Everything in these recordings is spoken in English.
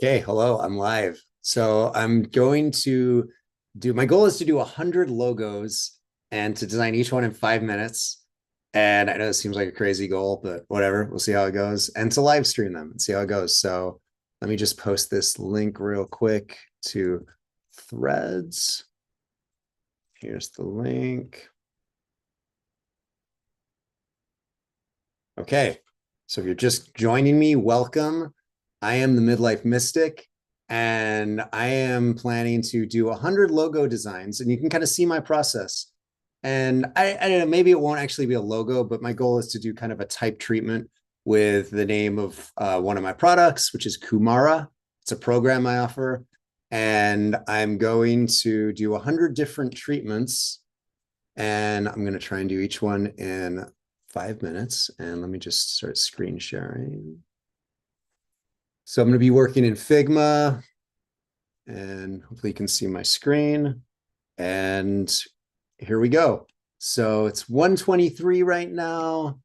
Okay, hello, I'm live. So I'm going to my goal is to do 100 logos and to design each one in 5 minutes. And I know it seems like a crazy goal, but whatever, we'll see how it goes. And to live stream them and see how it goes. So let me just post this link real quick to Threads. Here's the link. Okay, so if you're just joining me, welcome. I am the Midlife Mystic, and I am planning to do 100 logo designs, and you can kind of see my process. And I don't know, maybe it won't actually be a logo, but my goal is to do kind of a type treatment with the name of one of my products, which is Kumara. It's a program I offer, and I'm going to do 100 different treatments, and I'm going to try and do each one in 5 minutes. And let me just start screen sharing. So I'm going to be working in Figma, and hopefully you can see my screen. And here we go. So it's 1:23 right now.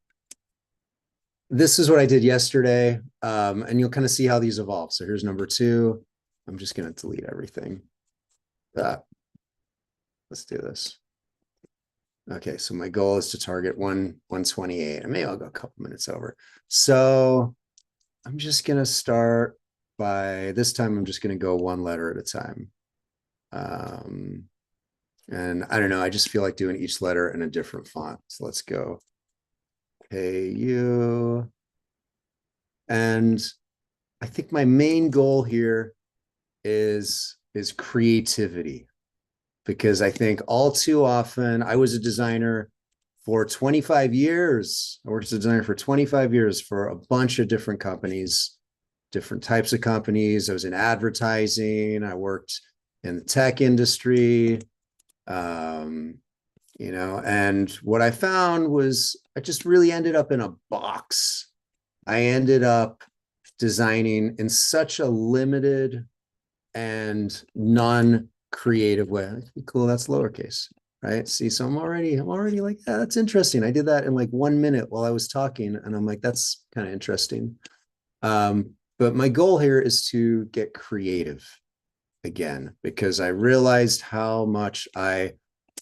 This is what I did yesterday. And you'll kind of see how these evolve. So here's number two. I'm just going to delete everything. Let's do this. Okay, so my goal is to target 128. And maybe I'll go a couple minutes over. So I'm just gonna start by this time. I'm just gonna go one letter at a time. Um, and I don't know, I just feel like doing each letter in a different font. So let's go KU. And I think my main goal here is creativity, because I think all too often I was a designer for 25 years. I worked as a designer for 25 years for a bunch of different companies, different types of companies. I was in advertising. I worked in the tech industry. Um, and what I found was I just really ended up in a box. I ended up designing in such a limited and non-creative way. Cool, that's lowercase, right? See, so I'm already like, yeah, that's interesting. I did that in like 1 minute while I was talking, and I'm like, that's kind of interesting. But my goal here is to get creative again, because I realized how much I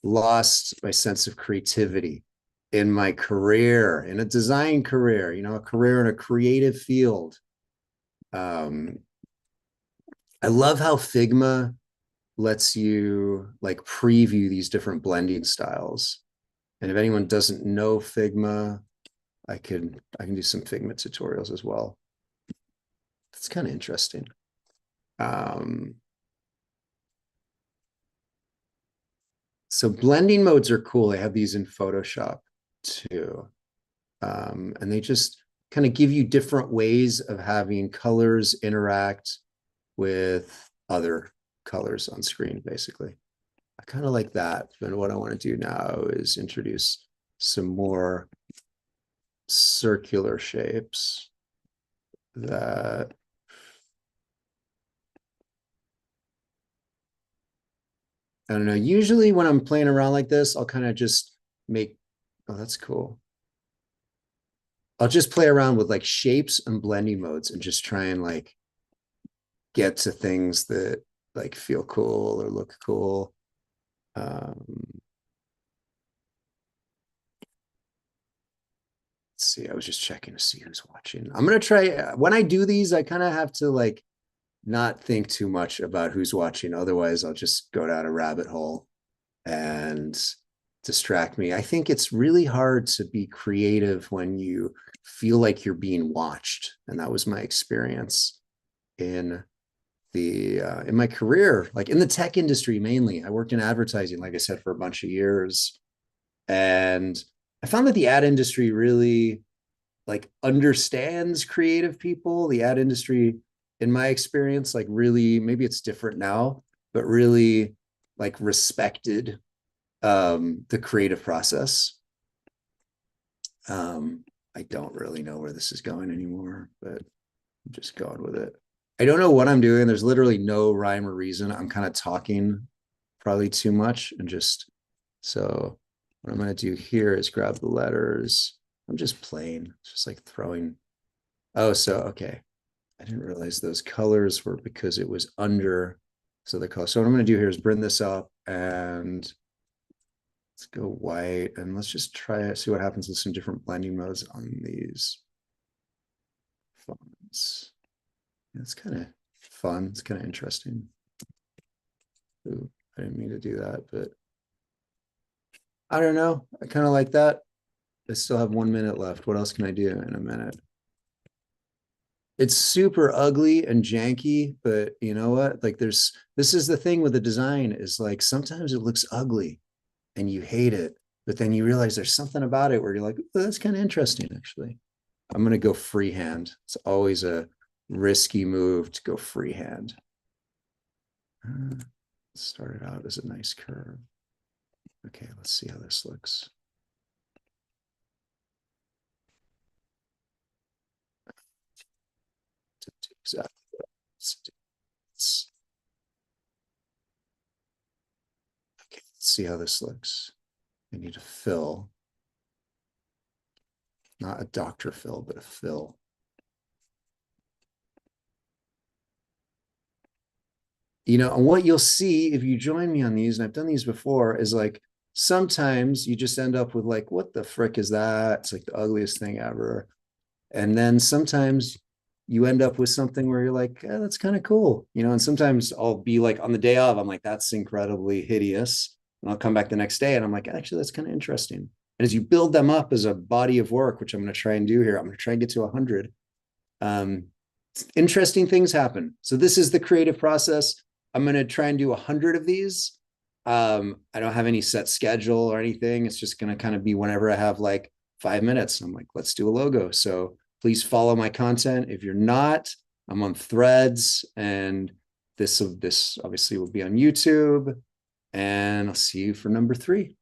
lost my sense of creativity in my career, in a design career, a career in a creative field. Um, I love how Figma lets you like preview these different blending styles. And if anyone doesn't know Figma, I can do some Figma tutorials as well. It's kind of interesting. Um, so blending modes are cool. They have these in Photoshop too. And they just kind of give you different ways of having colors interact with other colors on screen, basically. I kind of like that. And what I want to do now is introduce some more circular shapes that I don't know. Usually when I'm playing around like this, I'll kind of just make, oh, that's cool. I'll just play around with like shapes and blending modes and just try and like get to things that like feel cool or look cool. Um, let's see. I was just checking to see who's watching. I'm gonna try when I do these. I kind of have to like not think too much about who's watching. Otherwise, I'll just go down a rabbit hole and distract me. I think it's really hard to be creative when you feel like you're being watched, and that was my experience in the in my career, like in the tech industry mainly. I worked in advertising, like I said, for a bunch of years, and I found that the ad industry really like understands creative people. The ad industry, in my experience, like really, maybe it's different now, but really like respected the creative process. um I don't really know where this is going anymore, but I'm just going with it. I don't know what I'm doing. There's literally no rhyme or reason. I'm kind of talking probably too much, and just so what I'm going to do here is grab the letters. I'm just playing, just like throwing. Oh, so okay. I didn't realize those colors were because it was under. So the color. So what I'm going to do here is bring this up and let's go white and let's just try it, see what happens with some different blending modes on these fonts. It's kind of fun. It's kind of interesting. Ooh, I didn't mean to do that, but I don't know. I kind of like that. I still have 1 minute left. What else can I do in a minute? It's super ugly and janky, but you know what? Like this is the thing with the design is like sometimes it looks ugly and you hate it, but then you realize there's something about it where you're like, oh, that's kind of interesting, actually. I'm going to go freehand. It's always a risky move to go freehand. Started out as a nice curve. Okay, let's see how this looks. Exactly. Okay, let's see how this looks. I need a fill. Not a Dr. Fill, but a fill. You know, and what you'll see if you join me on these, and I've done these before, is like sometimes you just end up with like, what the frick is that? It's like the ugliest thing ever. And then sometimes you end up with something where you're like, eh, that's kind of cool, you know. And sometimes I'll be like on the day of, I'm like, that's incredibly hideous. And I'll come back the next day and I'm like, actually, that's kind of interesting. And as you build them up as a body of work, which I'm going to try and do here, I'm going to try and get to 100. Um, Interesting things happen. So this is the creative process. I'm going to try and do 100 of these. I don't have any set schedule or anything. It's just going to kind of be whenever I have like 5 minutes. I'm like, let's do a logo. So please follow my content. If you're not, I'm on Threads, and this obviously will be on YouTube. And I'll see you for number 3.